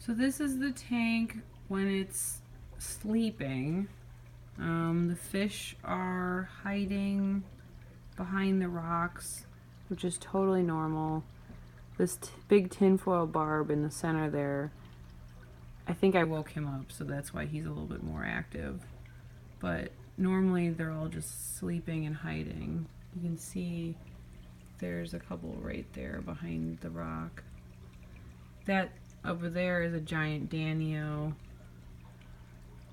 So this is the tank when it's sleeping. The fish are hiding behind the rocks, which is totally normal. This big tinfoil barb in the center there, I think I woke him up, so that's why he's a little bit more active. But normally they're all just sleeping and hiding. You can see there's a couple right there behind the rock. That over there is a giant danio.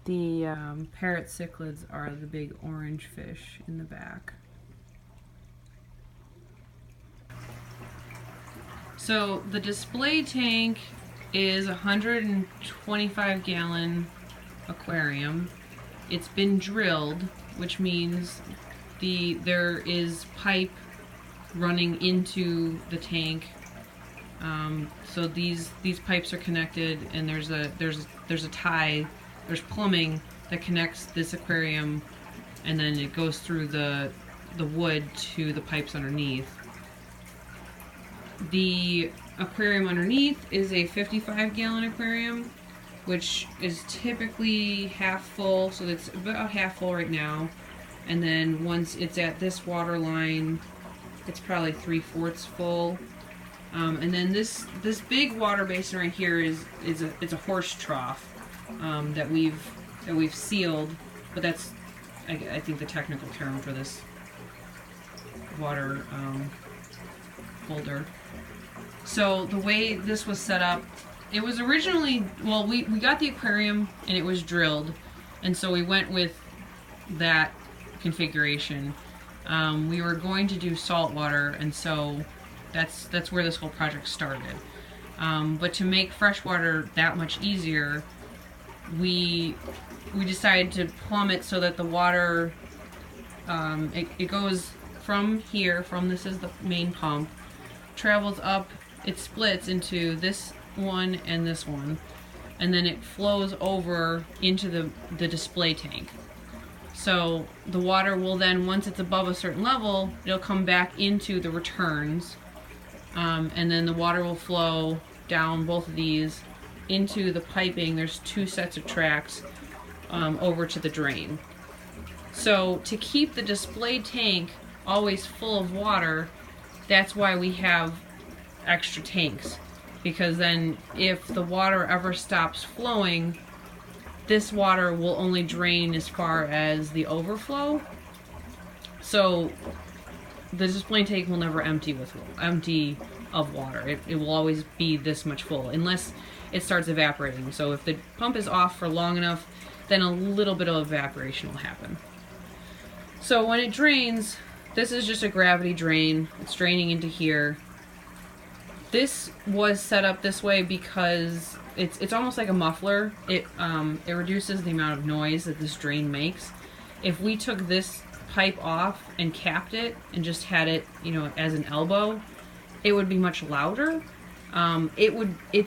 The parrot cichlids are the big orange fish in the back. So the display tank is a 125-gallon aquarium. It's been drilled, which means there is pipe running into the tank. So these pipes are connected, and there's a tie, there's plumbing that connects this aquarium, and then it goes through the wood to the pipes underneath. The aquarium underneath is a 55-gallon aquarium, which is typically half full, so it's about half full right now. And then once it's at this water line, it's probably 3/4 full. And then this big water basin right here is a horse trough that we've sealed, but that's I think the technical term for this water holder. So the way this was set up, it was originally, well, we got the aquarium and it was drilled, and so we went with that configuration. We were going to do salt water, and so that's where this whole project started. But to make freshwater that much easier, we decided to plumb it so that the water, it goes from here, this is the main pump, travels up, it splits into this one and this one, and then it flows over into the display tank. So the water will then, once it's above a certain level, it'll come back into the returns, and then the water will flow down both of these into the piping. There's 2 sets of tracks over to the drain. So to keep the display tank always full of water, that's why we have extra tanks, because then if the water ever stops flowing, this water will only drain as far as the overflow. So the display tank will never empty of water. It will always be this much full, unless it starts evaporating. So if the pump is off for long enough, then a little bit of evaporation will happen. So when it drains, this is just a gravity drain. It's draining into here. This was set up this way because it's almost like a muffler. It reduces the amount of noise that this drain makes. If we took this pipe off and capped it and just had it, as an elbow, it would be much louder. The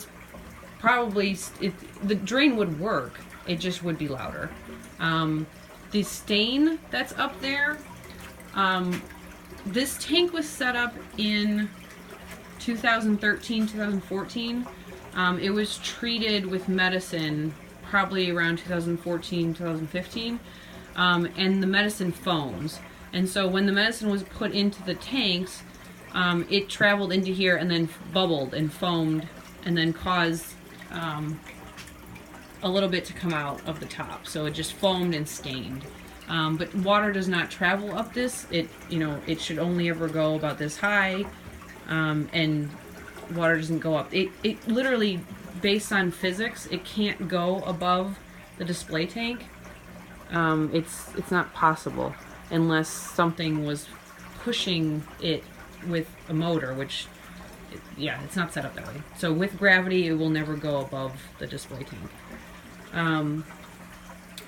drain would work. It just would be louder. The stain that's up there, this tank was set up in 2013, 2014. It was treated with medicine probably around 2014, 2015, and the medicine foams. And so when the medicine was put into the tanks, it traveled into here and then bubbled and foamed, and then caused a little bit to come out of the top. So it just foamed and stained. But water does not travel up this. It should only ever go about this high. And water doesn't go up. It literally, based on physics, it can't go above the display tank. It's not possible unless something was pushing it with a motor, which, it's not set up that way. So with gravity, it will never go above the display tank.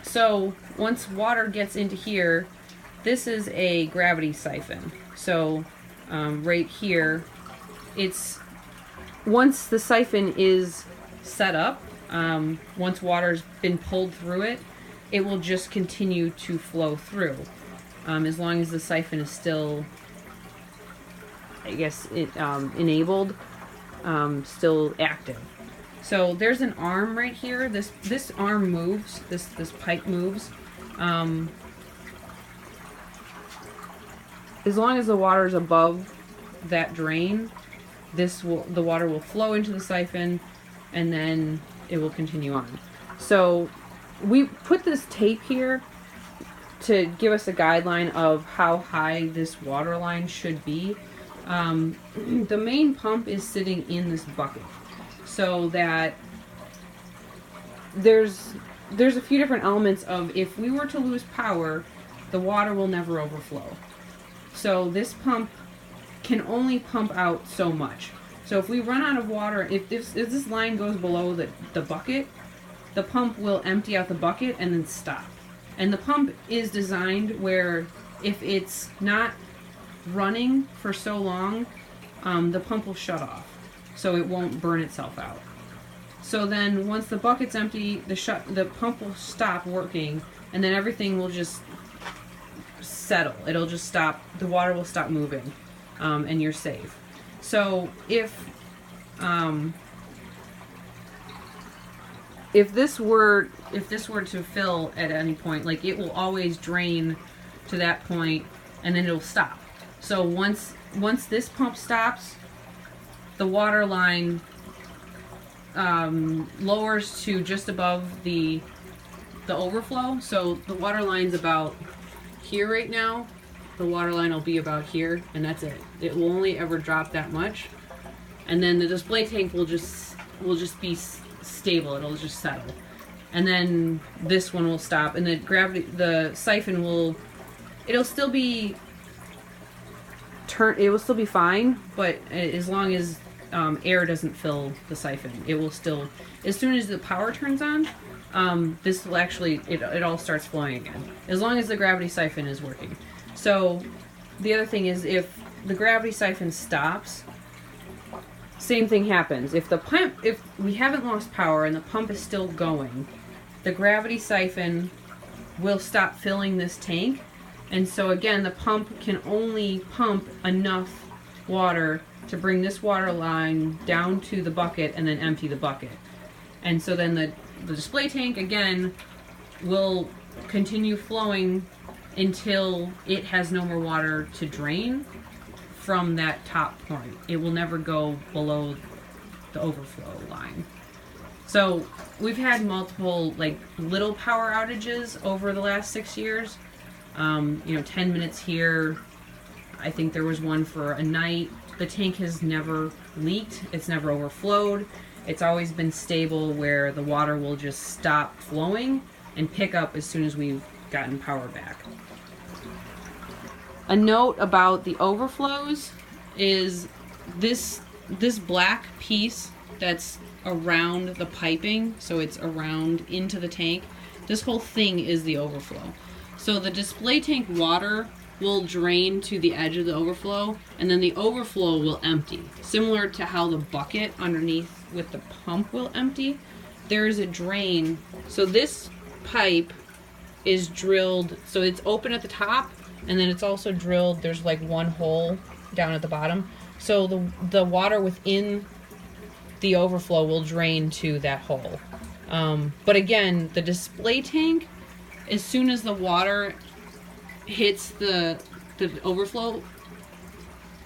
So once water gets into here, this is a gravity siphon. So right here, once the siphon is set up, once water's been pulled through it, it will just continue to flow through, as long as the siphon is still, enabled, still active. So there's an arm right here. This arm moves. This pipe moves. As long as the water is above that drain, the water will flow into the siphon, and then it will continue on. So we put this tape here to give us a guideline of how high this water line should be. The main pump is sitting in this bucket, so that there's a few different elements of, if we were to lose power, the water will never overflow. So this pump can only pump out so much. So if we run out of water, if this line goes below the bucket, the pump will empty out the bucket and then stop. And the pump is designed where if it's not running for so long, the pump will shut off, so it won't burn itself out. So then once the bucket's empty, the pump will stop working, and then everything will just settle. It'll just stop. The water will stop moving, and you're safe. So if this were to fill at any point, like, it will always drain to that point, and then it'll stop. So once this pump stops, the water line lowers to just above the overflow. So the water line's about here right now. The water line will be about here, and that's it. It will only ever drop that much, and then the display tank will just be stable. It'll just settle, and then this one will stop, and the siphon will, it'll still be it will still be fine, but as long as air doesn't fill the siphon, it will still, as soon as the power turns on, this will actually, it all starts flowing again, as long as the gravity siphon is working. So the other thing is, if the gravity siphon stops, same thing happens. If we haven't lost power and the pump is still going, the gravity siphon will stop filling this tank. And so again, the pump can only pump enough water to bring this water line down to the bucket and then empty the bucket. And so then the display tank again will continue flowing until it has no more water to drain from that top point. It will never go below the overflow line. So we've had multiple little power outages over the last 6 years. 10 minutes here. I think there was one for a night. The tank has never leaked. It's never overflowed. It's always been stable where the water will just stop flowing and pick up as soon as we've gotten power back. A note about the overflows is this black piece that's around the piping, so it's around into the tank. This whole thing is the overflow. So the display tank water will drain to the edge of the overflow, and then the overflow will empty. Similar to how the bucket underneath with the pump will empty, there is a drain. So this pipe is drilled, so it's open at the top, and then it's also drilled, there's one hole down at the bottom. So the water within the overflow will drain to that hole. But again, the display tank, as soon as the water hits the overflow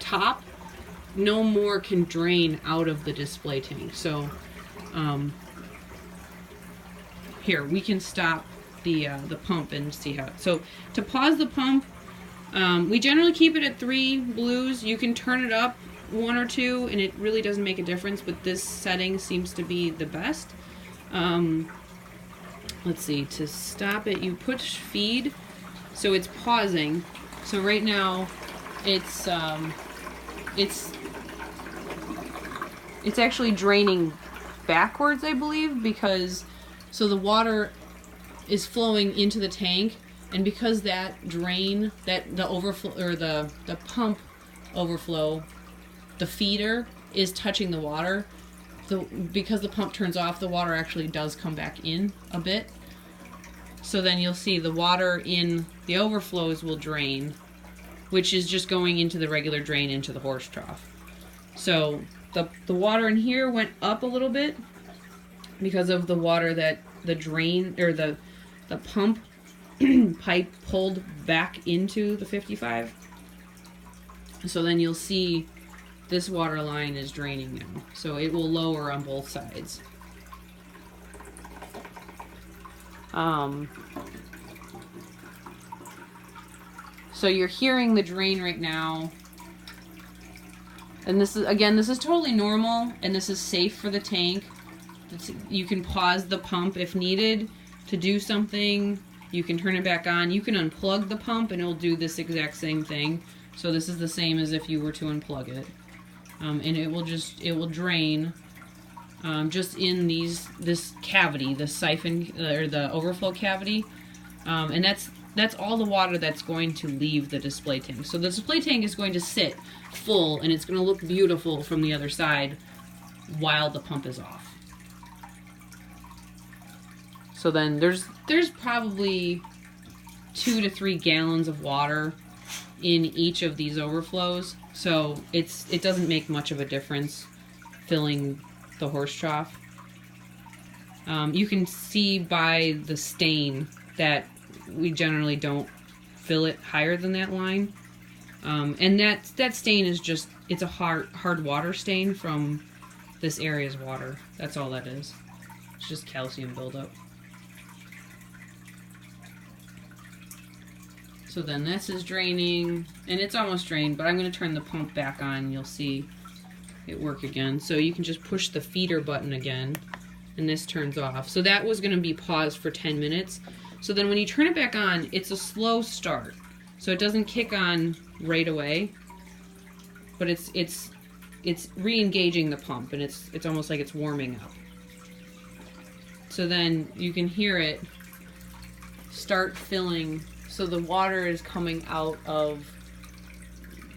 top, no more can drain out of the display tank. So here we can stop the pump and see how. So to pause the pump, we generally keep it at 3 blues. You can turn it up 1 or 2, and it really doesn't make a difference, but this setting seems to be the best. Let's see, to stop it, you push feed, so it's pausing. So right now, it's actually draining backwards, I believe, because so the water is flowing into the tank, and because that drain, the overflow, or the pump overflow, the feeder is touching the water. Because the pump turns off, the water actually does come back in a bit. So then you'll see the water in the overflows will drain, which is just going into the regular drain into the horse trough. So the water in here went up a little bit, because of the water that the drain or the pump pipe pulled back into the 55. So then you'll see this water line is draining now. So it will lower on both sides. So you're hearing the drain right now. And this is, again, this is totally normal, and this is safe for the tank. You can pause the pump if needed to do something. You can turn it back on. You can unplug the pump and it'll do this exact same thing. So this is the same as if you were to unplug it. And it will drain just in this cavity, the siphon or the overflow cavity. And that's all the water that's going to leave the display tank. So the display tank is going to sit full, and it's going to look beautiful from the other side while the pump is off. So then there's probably 2 to 3 gallons of water in each of these overflows. So it doesn't make much of a difference filling the horse trough. You can see by the stain that we generally don't fill it higher than that line. And that stain is just, it's a hard water stain from this area's water. That's all that is. It's just calcium buildup. So then this is draining, and it's almost drained, but I'm going to turn the pump back on. You'll see it work again. So you can just push the feeder button again, and this turns off. So that was going to be paused for 10 minutes. So then when you turn it back on, it's a slow start. So it doesn't kick on right away, but it's re-engaging the pump, and it's almost like it's warming up. So then you can hear it start filling. So the water is coming out of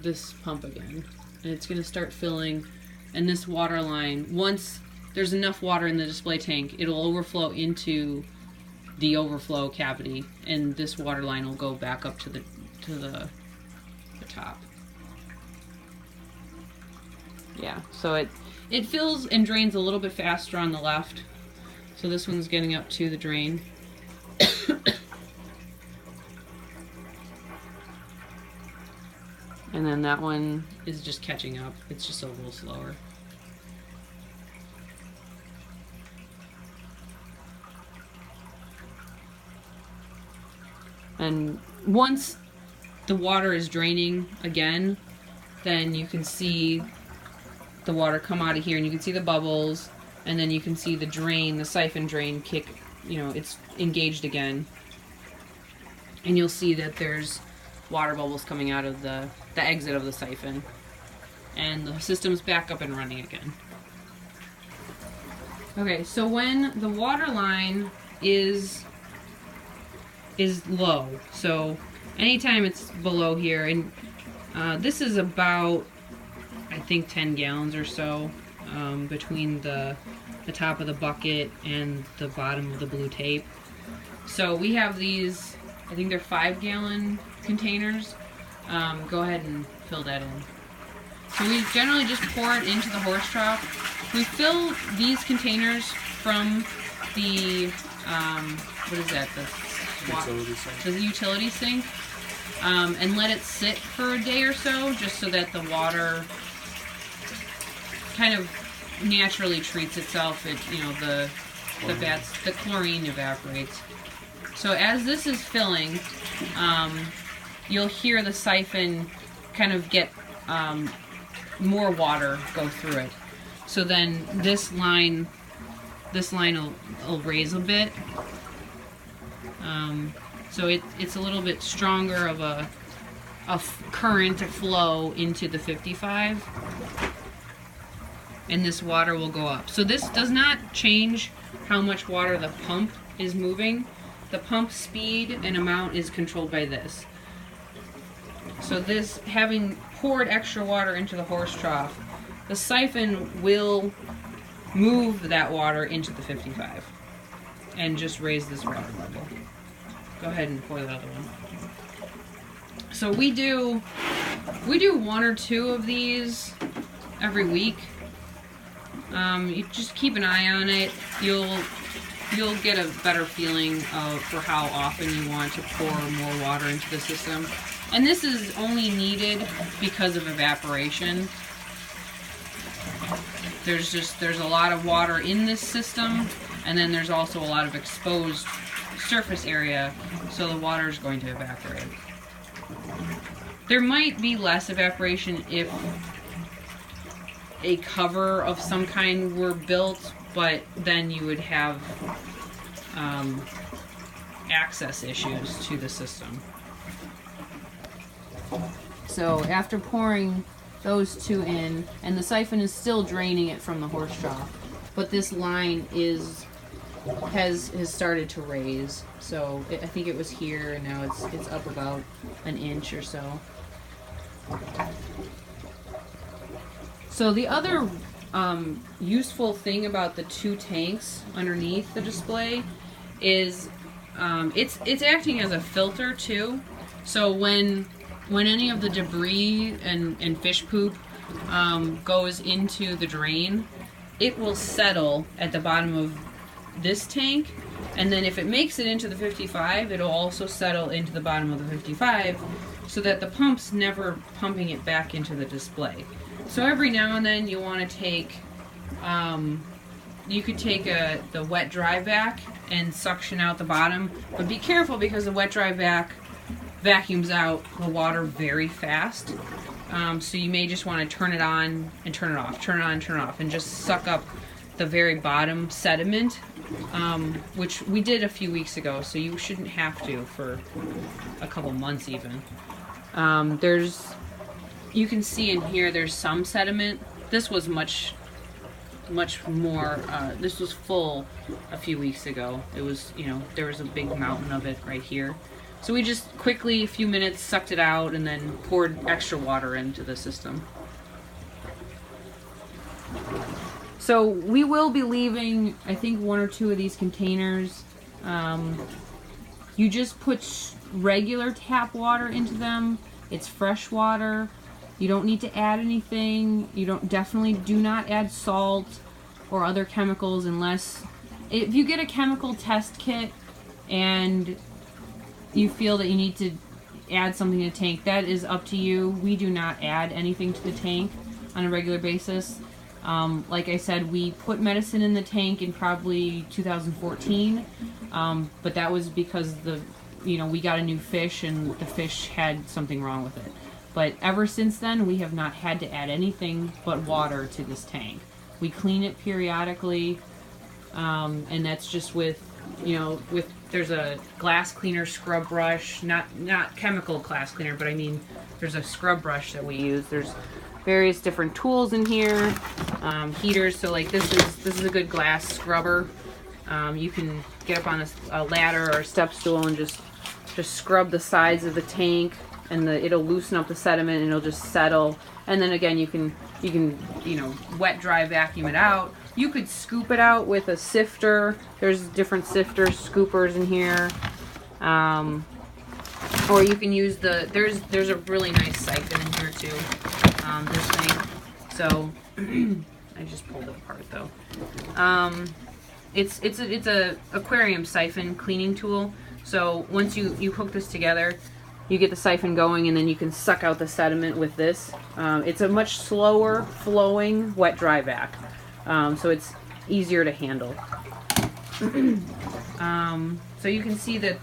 this pump again, and it's going to start filling. And this water line, once there's enough water in the display tank, it'll overflow into the overflow cavity, and this water line will go back up to the top. Yeah, so it fills and drains a little bit faster on the left. So this one's getting up to the drain. And then that one is just catching up. It's just a little slower. And once the water is draining again, then you can see the water come out of here, and you can see the bubbles, and then you can see the drain, the siphon drain kick, it's engaged again. And you'll see that there's water bubbles coming out of the exit of the siphon. And the system's back up and running again. Okay, so when the water line is low, so anytime it's below here, and this is about, I think, 10 gallons or so between the top of the bucket and the bottom of the blue tape. So we have these, I think they're 5-gallon containers. Go ahead and fill that in. So we generally just pour it into the horse trough. We fill these containers from the, what is that, the utility sink, and let it sit for a day or so, just so that the water kind of naturally treats itself. The chlorine evaporates. So as this is filling, you'll hear the siphon kind of get more water go through it. So then this line will raise a bit. So it's a little bit stronger of a current to flow into the 55, and this water will go up. So this does not change how much water the pump is moving. The pump speed and amount is controlled by this. So this, having poured extra water into the horse trough, the siphon will move that water into the 55 and just raise this water level. Go ahead and pour the other one. So we do 1 or 2 of these every week. You just keep an eye on it. You'll get a better feeling for how often you want to pour more water into the system. And this is only needed because of evaporation. There's a lot of water in this system, and then there's also a lot of exposed surface area, so the water is going to evaporate. There might be less evaporation if a cover of some kind were built, but then you would have access issues to the system. So after pouring those two in, and the siphon is still draining it from the horse trough, but this line has started to raise. So I think it was here, and now it's up about an inch or so. So the other useful thing about the two tanks underneath the display is it's acting as a filter too. So when any of the debris and fish poop goes into the drain, it will settle at the bottom of this tank, and then if it makes it into the 55, it'll also settle into the bottom of the 55, so that the pump's never pumping it back into the display. So every now and then you want to take, you could take the wet dry vac and suction out the bottom, but be careful because the wet dry vac vacuums out the water very fast. So you may just want to turn it on and turn it off, turn it on and turn it off, and just suck up the very bottom sediment, which we did a few weeks ago, so you shouldn't have to for a couple months even. You can see in here there's some sediment. This was much more, this was full a few weeks ago. It was, there was a big mountain of it right here. So we just quickly, a few minutes, sucked it out and then poured extra water into the system. So we will be leaving, I think, 1 or 2 of these containers. You just put regular tap water into them. It's fresh water. You don't need to add anything. Definitely do not add salt or other chemicals unless, if you get a chemical test kit and you feel that you need to add something to the tank, that is up to you. We do not add anything to the tank on a regular basis. Like I said, we put medicine in the tank in probably 2014, but that was because we got a new fish and the fish had something wrong with it. But ever since then, we have not had to add anything but water to this tank. We clean it periodically, and that's just with there's a glass cleaner scrub brush, not chemical glass cleaner, but I mean there's a scrub brush that we use. There's various different tools in here, heaters. So like this is a good glass scrubber. You can get up on a ladder or a step stool and just scrub the sides of the tank, and it'll loosen up the sediment and it'll just settle. And then again, you can wet dry vacuum it out. You could scoop it out with a sifter. There's different sifters, scoopers in here. Or you can use there's a really nice siphon in here too. This thing. So I just pulled it apart though. It's a aquarium siphon cleaning tool. So once you hook this together, you get the siphon going, and then you can suck out the sediment with this. It's a much slower flowing wet dry vac. So it's easier to handle. So you can see that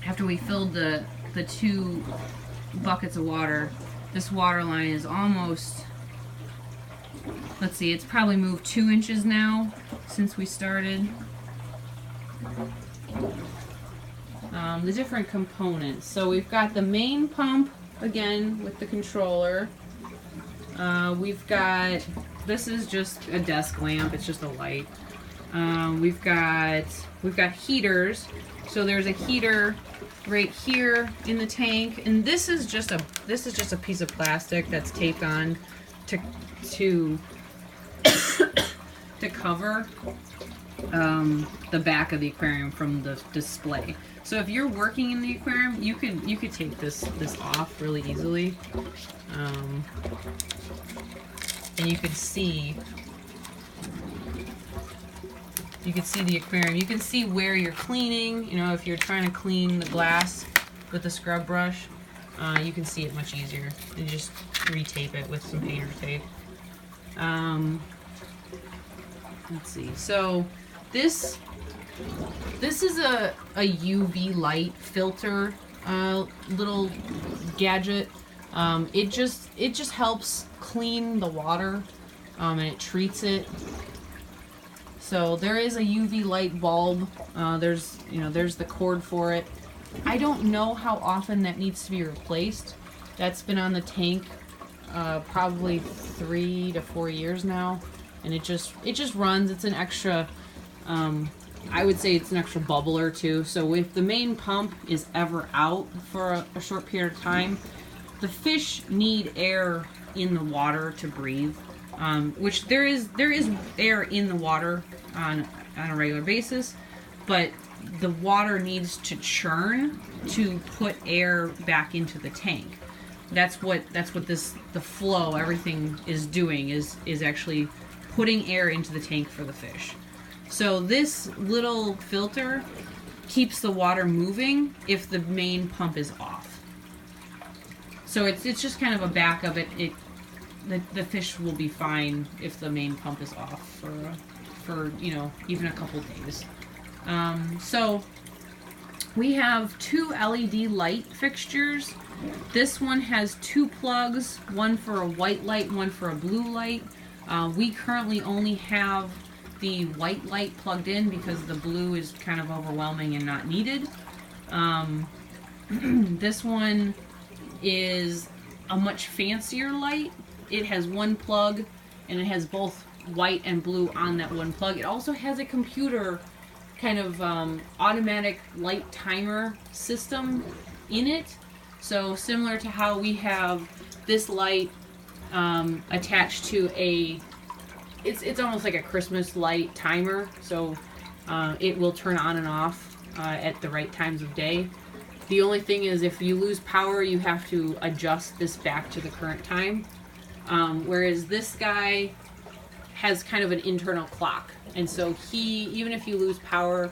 after we filled the 2 buckets of water, this water line is almost, let's see, it's probably moved 2 inches now since we started. The different components. So we've got the main pump, again, with the controller. We've got, this is just a desk lamp, it's just a light. We've got heaters. So there's a heater right here in the tank, and this is just a piece of plastic that's taped on to cover the back of the aquarium from the display. So if you're working in the aquarium, you could take this off really easily. and you can see the aquarium. You can see where you're cleaning. You know, if you're trying to clean the glass with the scrub brush, you can see it much easier. You just retape it with some painter's tape. Let's see. So this is a UV light filter little gadget. It just helps clean the water, and it treats it. So there is a UV light bulb. There's the cord for it. I don't know how often that needs to be replaced. That's been on the tank probably 3 to 4 years now, and it just runs. It's an extra. I would say it's an extra bubbler too. So if the main pump is ever out for a short period of time, the fish need air in the water to breathe. Which there is air in the water on a regular basis, but the water needs to churn to put air back into the tank. That's what the flow, everything is doing is actually putting air into the tank for the fish. So this little filter keeps the water moving if the main pump is off. So it's just kind of a backup. The fish will be fine if the main pump is off for even a couple days. So we have 2 LED light fixtures. This one has 2 plugs, one for a white light, one for a blue light. We currently only have the white light plugged in because the blue is kind of overwhelming and not needed. This one is a much fancier light. It has 1 plug, and it has both white and blue on that 1 plug. It also has a computer kind of automatic light timer system in it. So similar to how we have this light attached to it's almost like a Christmas light timer. So it will turn on and off at the right times of day. The only thing is if you lose power, you have to adjust this back to the current time. Whereas this guy has kind of an internal clock, and so even if you lose power,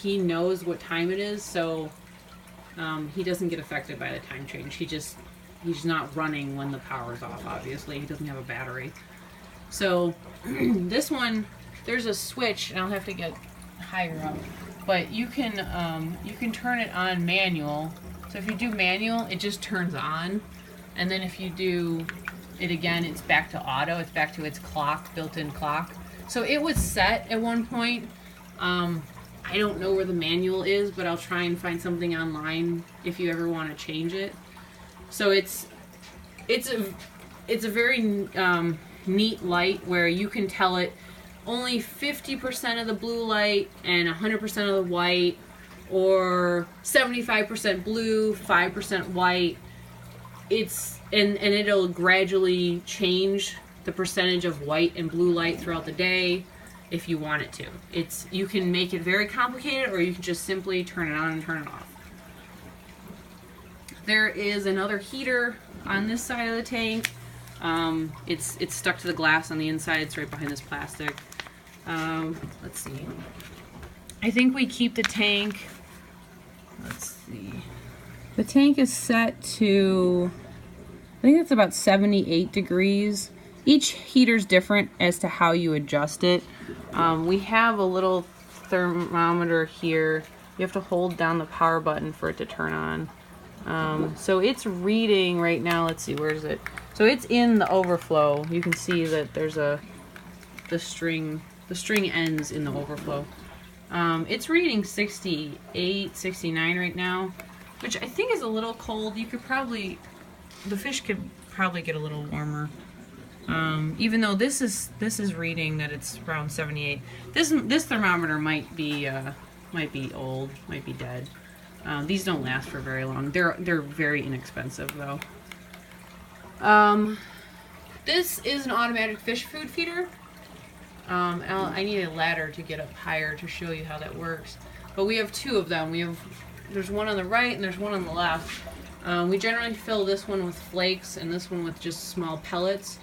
he knows what time it is, so he doesn't get affected by the time change. He's not running when the power's off. Obviously, he doesn't have a battery. So this one, there's a switch, and I'll have to get higher up, but you can turn it on manual. So if you do manual, it just turns on, and then if you do it again, it's back to auto. It's back to its clock, built-in clock. So it was set at one point. I don't know where the manual is, but I'll try and find something online if you ever want to change it. So it's a very neat light where you can tell it only 50% of the blue light and 100% of the white, or 75% blue, 5% white. And it'll gradually change the percentage of white and blue light throughout the day if you want it to. You can make it very complicated, or you can just simply turn it on and turn it off. There is another heater on this side of the tank. It's stuck to the glass on the inside. It's right behind this plastic. Let's see. I think we keep the tank. Let's see. The tank is set to, I think it's about 78 degrees. Each heater's different as to how you adjust it. We have a little thermometer here. You have to hold down the power button for it to turn on. So it's reading right now. Let's see, where is it? So it's in the overflow. You can see that there's the string ends in the overflow. It's reading 68, 69 right now, which I think is a little cold. The fish could probably get a little warmer. Even though this is reading that it's around 78. This thermometer might be old, might be dead. These don't last for very long. They're very inexpensive though. This is an automatic fish food feeder. I need a ladder to get up higher to show you how that works. But we have 2 of them. There's one on the right and there's one on the left. We generally fill this one with flakes and this one with just small pellets.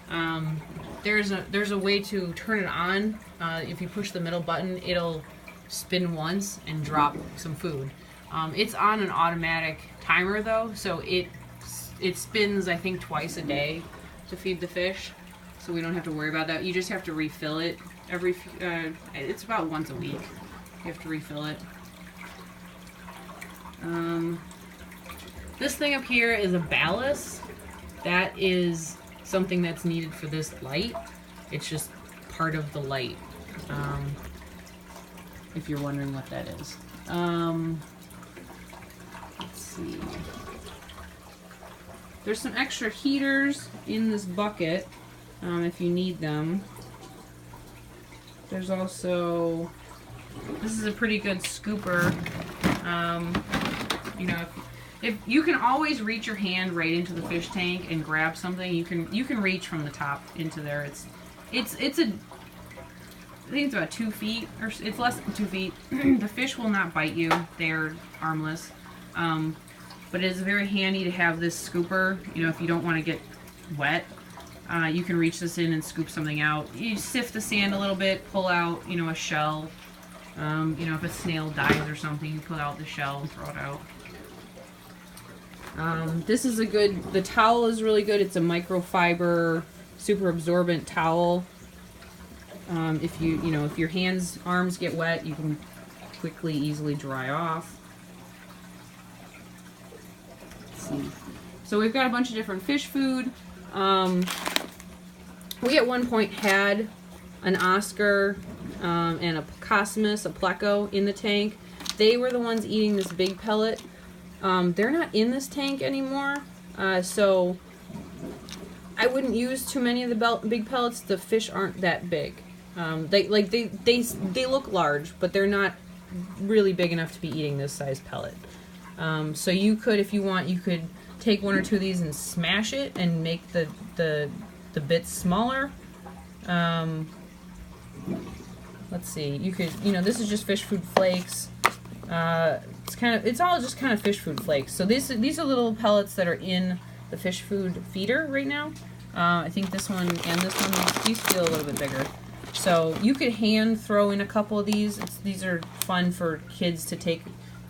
There's a way to turn it on. If you push the middle button, it'll spin once and drop some food. It's on an automatic timer though, so it spins I think twice a day to feed the fish, so we don't have to worry about that. You just have to refill it it's about once a week. You have to refill it. This thing up here is a ballast. That is something that's needed for this light. It's just part of the light. If you're wondering what that is. Let's see. There's some extra heaters in this bucket if you need them. There's also, this is a pretty good scooper. You know, if you can always reach your hand right into the fish tank and grab something, you can reach from the top into there. I think it's about 2 feet, or it's less than 2 feet. The fish will not bite you; they're harmless. But it is very handy to have this scooper. You know, if you don't want to get wet, you can reach this in and scoop something out. You sift the sand a little bit, pull out, you know, a shell. You know, if a snail dies or something, you pull out the shell and throw it out. This is the towel is really good. It's a microfiber, super absorbent towel. If if your arms get wet, you can quickly, easily dry off. Let's see. So we've got a bunch of different fish food. We at one point had an Oscar and a Cosmos, a Pleco in the tank. They were the ones eating this big pellet. They're not in this tank anymore, so I wouldn't use too many of the big pellets. The fish aren't that big. They look large, but they're not really big enough to be eating this size pellet. So you could, if you want, you could take 1 or 2 of these and smash it and make the bits smaller. Let's see. You could, this is just fish food flakes. It's all just kind of fish food flakes. So these are little pellets that are in the fish food feeder right now. I think this one and this one, these feel a little bit bigger. So you could hand throw in a couple of these. These are fun for kids to take,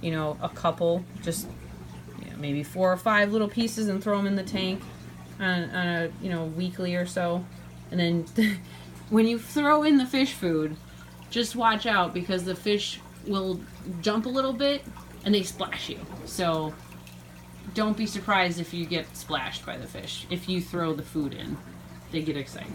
a couple, just maybe 4 or 5 little pieces and throw them in the tank on a weekly or so. And then when you throw in the fish food, just watch out because the fish will jump a little bit and they splash you. So don't be surprised if you get splashed by the fish. If you throw the food in, they get excited.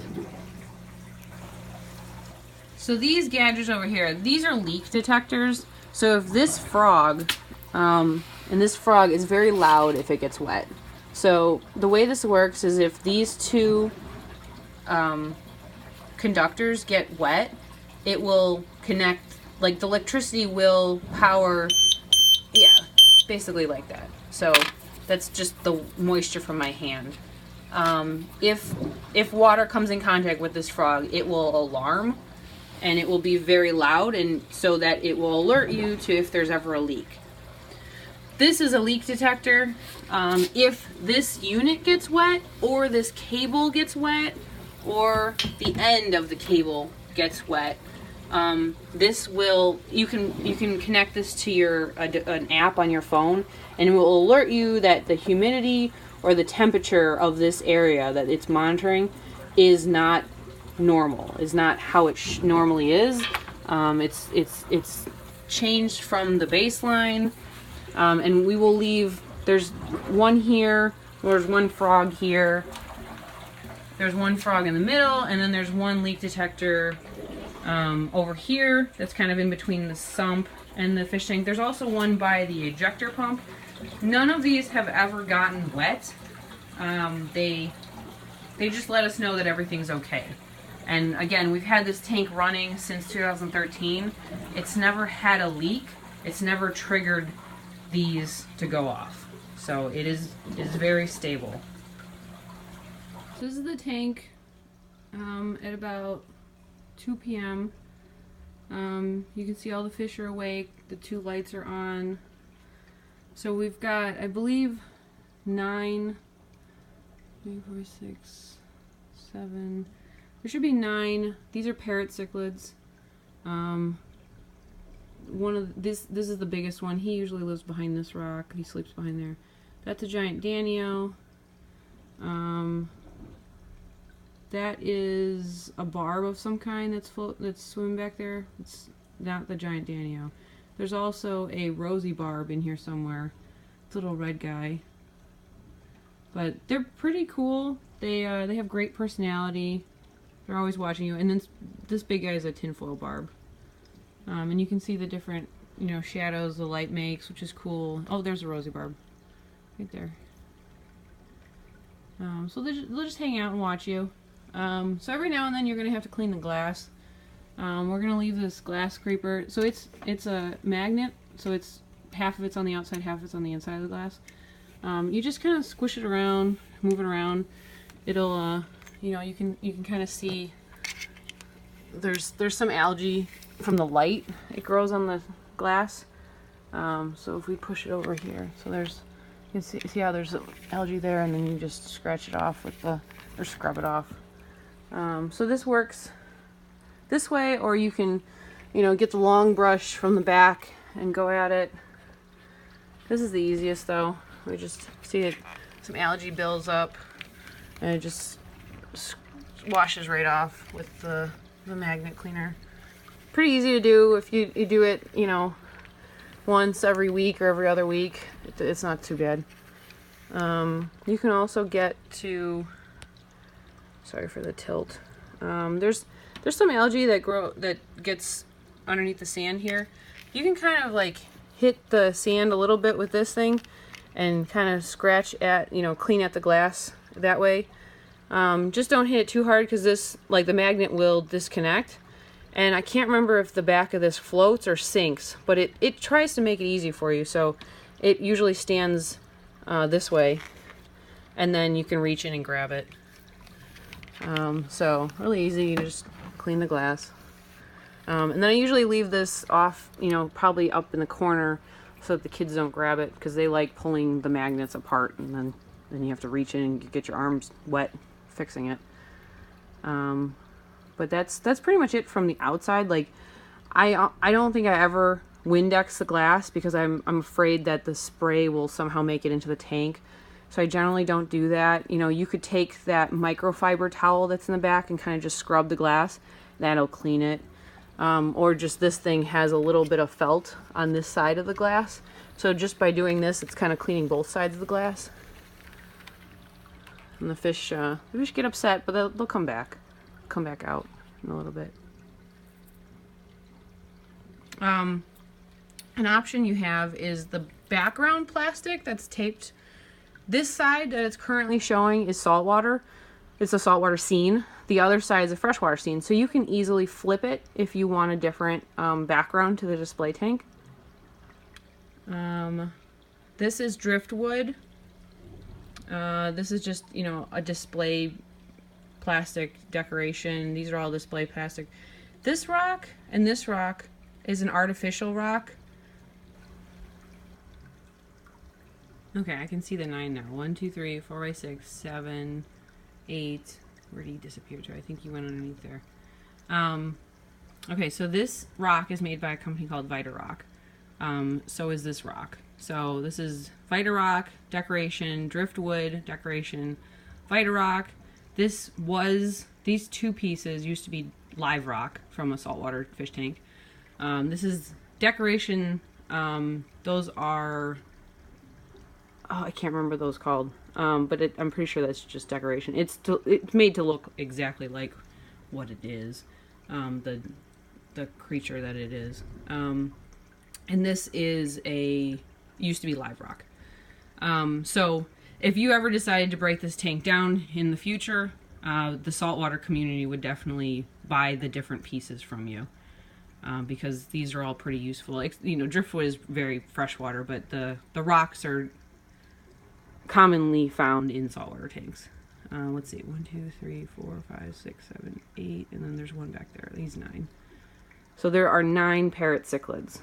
So these gadgets over here, these are leak detectors. So if this frog, and this frog is very loud if it gets wet. So the way this works is if these 2 conductors get wet, it will connect, like the electricity will power, basically like that. So that's just the moisture from my hand. If water comes in contact with this frog, it will alarm and it will be very loud, and so that it will alert you to if there's ever a leak. This is a leak detector. If this unit gets wet, or this cable gets wet, or the end of the cable gets wet, you can connect this to an app on your phone, and it will alert you that the humidity or the temperature of this area that it's monitoring is not normal, is not how it normally is. It's changed from the baseline, and we will leave. There's one here. There's one frog here. There's one frog in the middle, and then there's one leak detector over here that's kind of in between the sump and the fish tank. There's also one by the ejector pump. None of these have ever gotten wet. They just let us know that everything's okay. And again, we've had this tank running since 2013. It's never had a leak. It's never triggered these to go off. So it is very stable. So this is the tank at about 2 p.m. You can see all the fish are awake. The 2 lights are on. So we've got, I believe, 9, 3, 4, 6, 7. There should be 9. These are parrot cichlids. One of this is the biggest one. He usually lives behind this rock. He sleeps behind there. That's a giant danio. That is a barb of some kind that's swimming back there. It's not the giant danio. There's also a rosy barb in here somewhere. It's a little red guy. But they're pretty cool. They have great personality. They're always watching you. And then this big guy is a tinfoil barb. And you can see the different, shadows the light makes, which is cool. Oh, there's a rosy barb. Right there. So they'll just hang out and watch you. So every now and then you're going to have to clean the glass. We're going to leave this glass creeper. So it's a magnet. So it's half of it's on the outside, half of it's on the inside of the glass. You just kind of squish it around, move it around. It'll, you can kind of see there's some algae from the light. It grows on the glass. So if we push it over here, so you can see how there's algae there, and then you just scratch it off or scrub it off. So this works this way, or you can, get the long brush from the back and go at it. This is the easiest though. We just see it, some algae builds up, and it just washes right off with the magnet cleaner. Pretty easy to do if you do it, once every week or every other week. It's not too bad. You can also get to, sorry for the tilt. There's some algae that gets underneath the sand here. You can kind of like hit the sand a little bit with this thing and kind of scratch at, clean at the glass that way. Just don't hit it too hard, because the magnet will disconnect. And I can't remember if the back of this floats or sinks, but it tries to make it easy for you. So it usually stands this way, and then you can reach in and grab it. So really easy. You just clean the glass. And then I usually leave this off, probably up in the corner, so that the kids don't grab it, because they like pulling the magnets apart, and then you have to reach in and get your arms wet fixing it. But that's pretty much it from the outside. Like, I don't think I ever Windex the glass, because I'm afraid that the spray will somehow make it into the tank. So I generally don't do that. You could take that microfiber towel that's in the back and kind of just scrub the glass. That'll clean it. Or just this thing has a little bit of felt on this side of the glass. So just by doing this, it's kind of cleaning both sides of the glass. And the fish get upset, but they'll come back out in a little bit. An option you have is the background plastic that's taped. This side that it's currently showing is saltwater. It's a saltwater scene. The other side is a freshwater scene. So you can easily flip it if you want a different background to the display tank. This is driftwood. This is just, a display plastic decoration. These are all display plastic. This rock and this rock is an artificial rock. Okay, I can see the 9 now. 1, 2, 3, 4, 5, 6, 7, 8. Where did he disappear to? I think he went underneath there. Okay, so this rock is made by a company called Vita Rock. So is this rock. So this is Vita Rock, decoration, driftwood, decoration, Vita Rock. These two pieces used to be live rock from a saltwater fish tank. This is decoration. Those are, I can't remember those called. But I'm pretty sure that's just decoration. It's made to look exactly like what it is, the creature that it is. And this is used to be live rock. So if you ever decided to break this tank down in the future, the saltwater community would definitely buy the different pieces from you, because these are all pretty useful. Driftwood is very freshwater, but the rocks are commonly found in saltwater tanks. Let's see, 1, 2, 3, 4, 5, 6, 7, 8, and then there's one back there. These 9. So there are 9 parrot cichlids.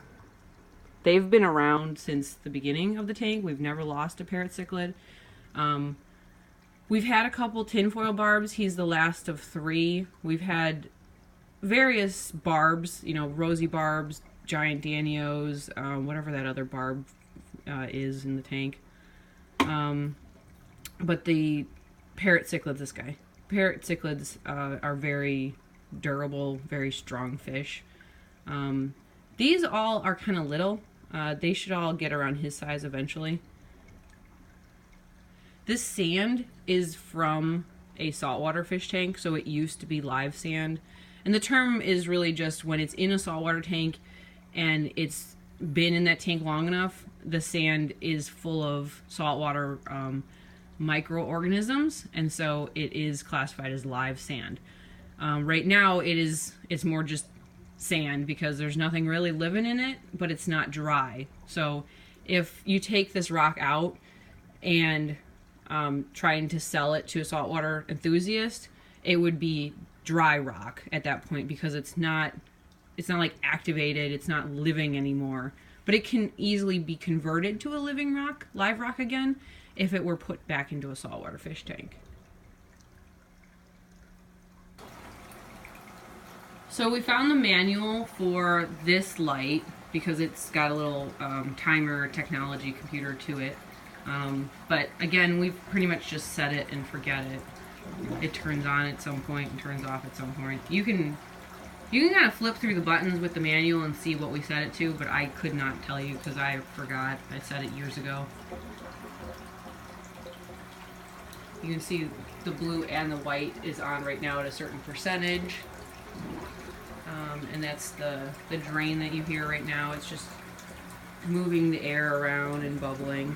They've been around since the beginning of the tank. We've never lost a parrot cichlid. We've had a couple tinfoil barbs. He's the last of 3. We've had various barbs, you know, rosy barbs, giant Danios, whatever that other barb is in the tank. But the parrot cichlids, this guy. Parrot cichlids are very durable, very strong fish. These all are kind of little. They should all get around his size eventually. This sand is from a saltwater fish tank, so it used to be live sand. And the term is really just when it's in a saltwater tank and it's been in that tank long enough, the sand is full of saltwater microorganisms, and so it is classified as live sand. Right now it's more just sand because there's nothing really living in it, but it's not dry. So if you take this rock out and trying to sell it to a saltwater enthusiast, it would be dry rock at that point because it's not like activated, it's not living anymore. But it can easily be converted to a living rock, live rock again, if it were put back into a saltwater fish tank. So we found the manual for this light because it's got a little timer technology computer to it. But again, we've pretty much just set it and forget it. It turns on at some point and turns off at some point. You can kind of flip through the buttons with the manual and see what we set it to, but I could not tell you because I forgot. I set it years ago. You can see the blue and the white is on right now at a certain percentage. And that's the drain that you hear right now. It's just moving the air around and bubbling.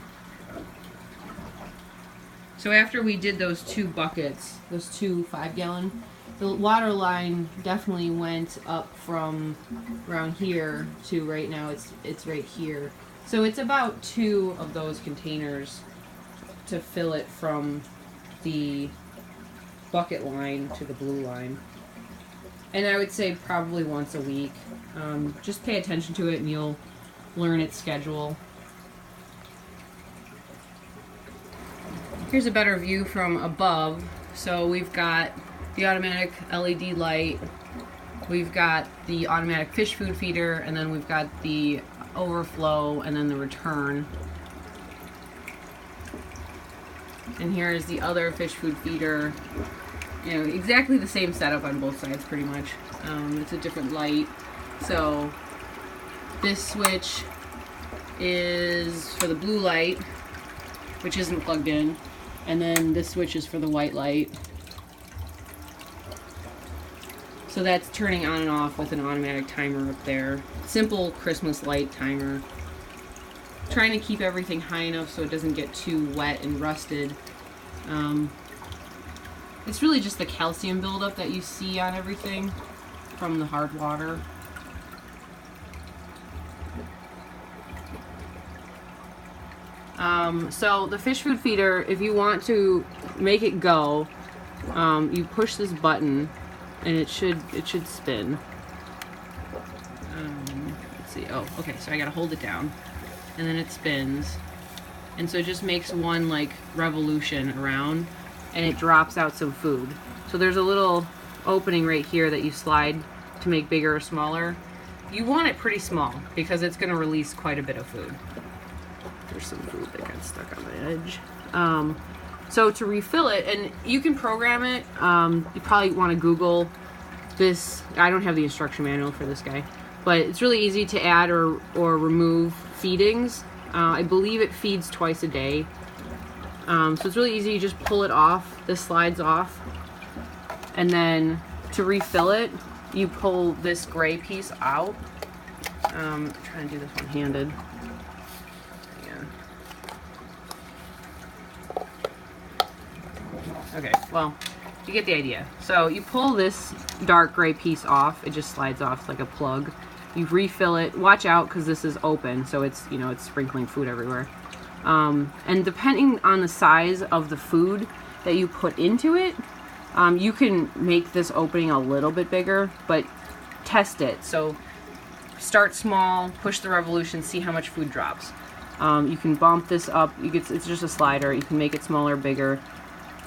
So after we did those 2 buckets, those 2 5-gallon, the water line definitely went up from around here to right now it's right here. So it's about 2 of those containers to fill it from the bucket line to the blue line. And I would say probably once a week. Just pay attention to it and you'll learn its schedule. Here's a better view from above. So we've got the automatic LED light, we've got the automatic fish food feeder, and then we've got the overflow and then the return. And here is the other fish food feeder. You know, exactly the same setup on both sides pretty much. It's a different light. So this switch is for the blue light, which isn't plugged in, and then this switch is for the white light. So that's turning on and off with an automatic timer up there. Simple Christmas light timer. Trying to keep everything high enough so it doesn't get too wet and rusted. It's really just the calcium buildup that you see on everything from the hard water. So the fish food feeder, if you want to make it go, you push this button and it should spin. Let's see. Oh, okay. So I gotta hold it down, and then it spins, and so it just makes one like revolution around, and it drops out some food. So there's a little opening right here that you slide to make bigger or smaller. You want it pretty small because it's going to release quite a bit of food. There's some food that got stuck on the edge. So to refill it, and you can program it, you probably want to Google this. I don't have the instruction manual for this guy, but it's really easy to add or remove feedings. I believe it feeds twice a day. So it's really easy. You just pull it off. This slides off. And then to refill it, you pull this gray piece out. I'm trying to do this one-handed. Okay, well, you get the idea. So you pull this dark gray piece off. It just slides off like a plug. You refill it. Watch out because this is open, so it's, you know, it's sprinkling food everywhere. And depending on the size of the food that you put into it, you can make this opening a little bit bigger, but test it. So start small, push the revolution, see how much food drops. You can bump this up. It's just a slider. You can make it smaller, bigger.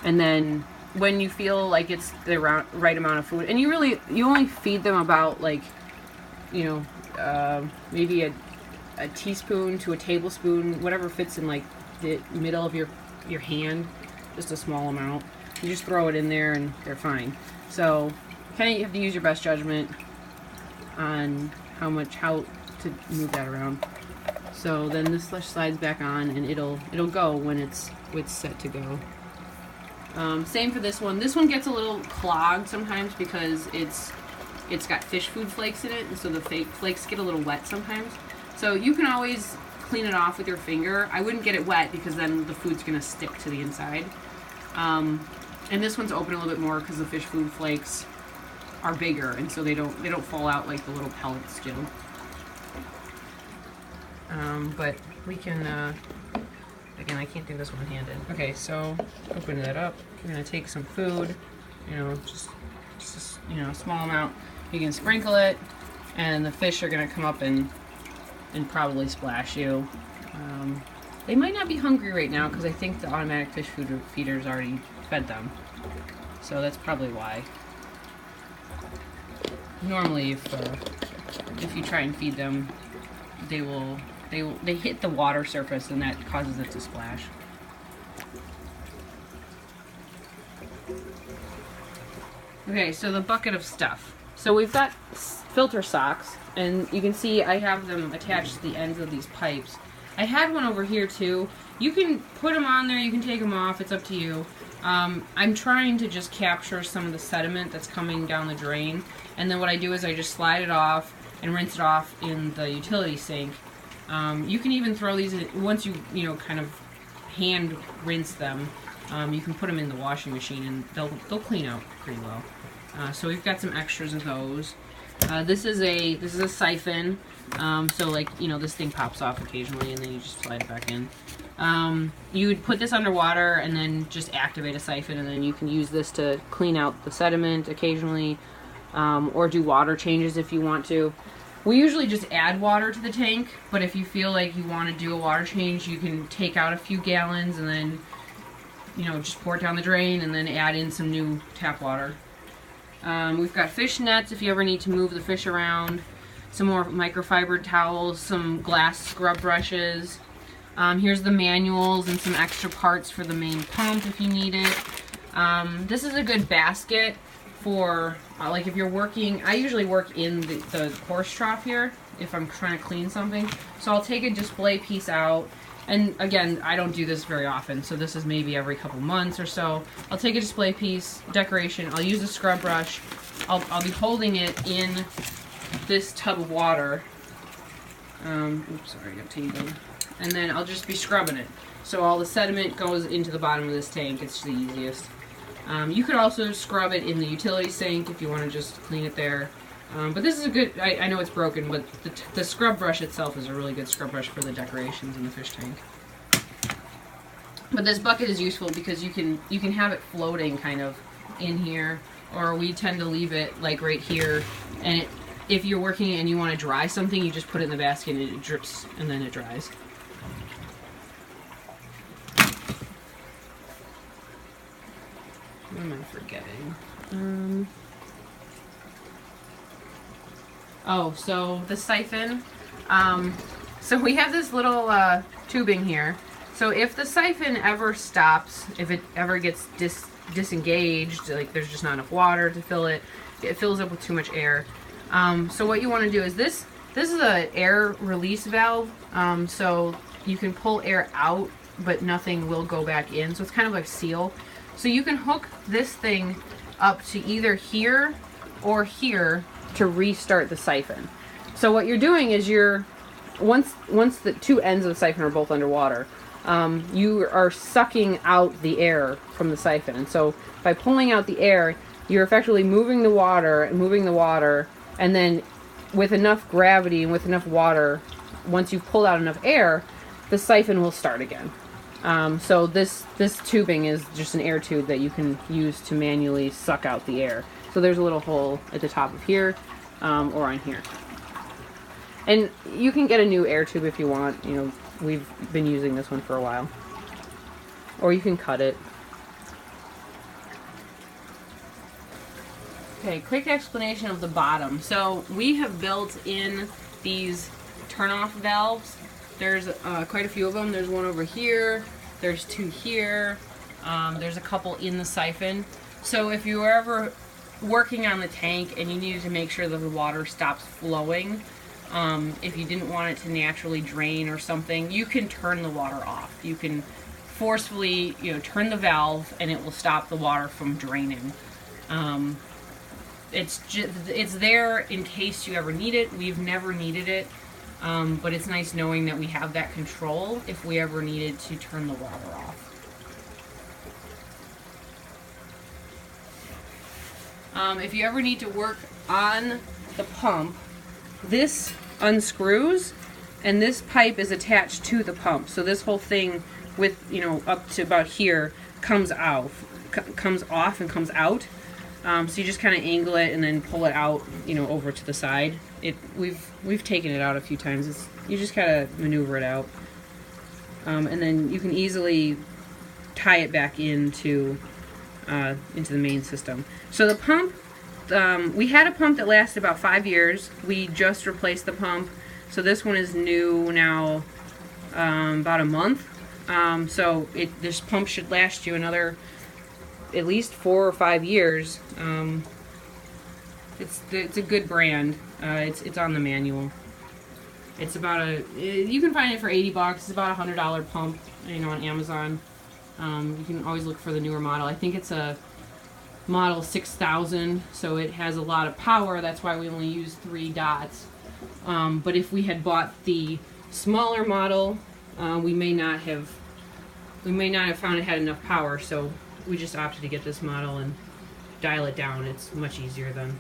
And then when you feel like it's the right amount of food, and you only feed them about like, maybe a teaspoon to a tablespoon, whatever fits in like the middle of your hand, just a small amount. You just throw it in there and they're fine. So kind of you have to use your best judgment on how to move that around. So then this slides back on, and it'll go when it's set to go. Same for this one. This one gets a little clogged sometimes because it's got fish food flakes in it, and so the flakes get a little wet sometimes. So you can always clean it off with your finger. I wouldn't get it wet because then the food's gonna stick to the inside. And this one's open a little bit more because the fish food flakes are bigger, and so they don't fall out like the little pellets do. But we can, again, I can't do this one-handed. Okay, so open that up. You're gonna take some food, just a small amount. You can sprinkle it, and the fish are gonna come up and probably splash you. They might not be hungry right now because I think the automatic fish food feeder's already fed them. So that's probably why. Normally, if you try and feed them, they hit the water surface, and that causes it to splash. Okay, so the bucket of stuff. So we've got filter socks, and you can see I have them attached to the ends of these pipes. I had one over here too. You can put them on there, you can take them off, it's up to you. I'm trying to just capture some of the sediment that's coming down the drain, and then what I do is I just slide it off and rinse it off in the utility sink. You can even throw these in, once you kind of hand rinse them. You can put them in the washing machine, and they'll clean out pretty well. So we've got some extras of those. This is a siphon. So this thing pops off occasionally, and then you just slide it back in. You would put this underwater and then just activate a siphon, and then you can use this to clean out the sediment occasionally, or do water changes if you want to. We usually just add water to the tank, but if you feel like you want to do a water change, you can take out a few gallons and then just pour it down the drain and then add in some new tap water. We've got fish nets if you ever need to move the fish around, some more microfiber towels, some glass scrub brushes. Here's the manuals and some extra parts for the main pump if you need it. This is a good basket for like if you're working. I usually work in the horse trough here if I'm trying to clean something. So I'll take a display piece out. And again, I don't do this very often, so this is maybe every couple months or so. I'll take a display piece, decoration, I'll use a scrub brush, I'll be holding it in this tub of water. Oops, sorry, I got tangled. And then I'll just be scrubbing it. So all the sediment goes into the bottom of this tank, it's the easiest. You could also scrub it in the utility sink if you want to just clean it there. But this is a good, I know it's broken, but the scrub brush itself is a really good scrub brush for the decorations in the fish tank. But this bucket is useful because you can have it floating kind of in here, or we tend to leave it like right here, and if you're working and you want to dry something, you just put it in the basket and it drips and then it dries. What am I forgetting? Oh, so the siphon. So we have this little tubing here. So if the siphon ever stops, if it ever gets disengaged, like there's just not enough water to fill it, it fills up with too much air. So what you want to do is this is an air release valve. So you can pull air out, but nothing will go back in. So it's kind of like seal. So you can hook this thing up to either here or here to restart the siphon. So what you're doing is once the two ends of the siphon are both underwater, you are sucking out the air from the siphon. And so by pulling out the air, you're effectively moving the water, and then with enough gravity and with enough water, once you've pulled out enough air, the siphon will start again. So this tubing is just an air tube that you can use to manually suck out the air. So there's a little hole at the top of here, or on here. And you can get a new air tube if you want. We've been using this one for a while. Or you can cut it. Okay, quick explanation of the bottom. So we have built in these turn-off valves. There's quite a few of them. There's one over here. There's two here. There's a couple in the siphon. So if you were ever working on the tank and you needed to make sure that the water stops flowing, if you didn't want it to naturally drain or something, you can turn the water off. You can forcefully, turn the valve and it will stop the water from draining. It's there in case you ever need it. We've never needed it, but it's nice knowing that we have that control if we ever needed to turn the water off. If you ever need to work on the pump, this unscrews and this pipe is attached to the pump. So this whole thing with, up to about here comes off and comes out. So you just kind of angle it and then pull it out, over to the side. We've taken it out a few times. You just kind of maneuver it out. And then you can easily tie it back into the main system. So the pump, we had a pump that lasted about 5 years. We just replaced the pump. So this one is new now, about a month. So this pump should last you another at least 4 or 5 years. It's a good brand. It's on the manual. It's about you can find it for $80. It's about $100 pump, on Amazon. You can always look for the newer model. I think it's a model 6000, so it has a lot of power. That's why we only use 3 dots. But if we had bought the smaller model, we may not have found it had enough power. So we just opted to get this model and dial it down. It's much easier then.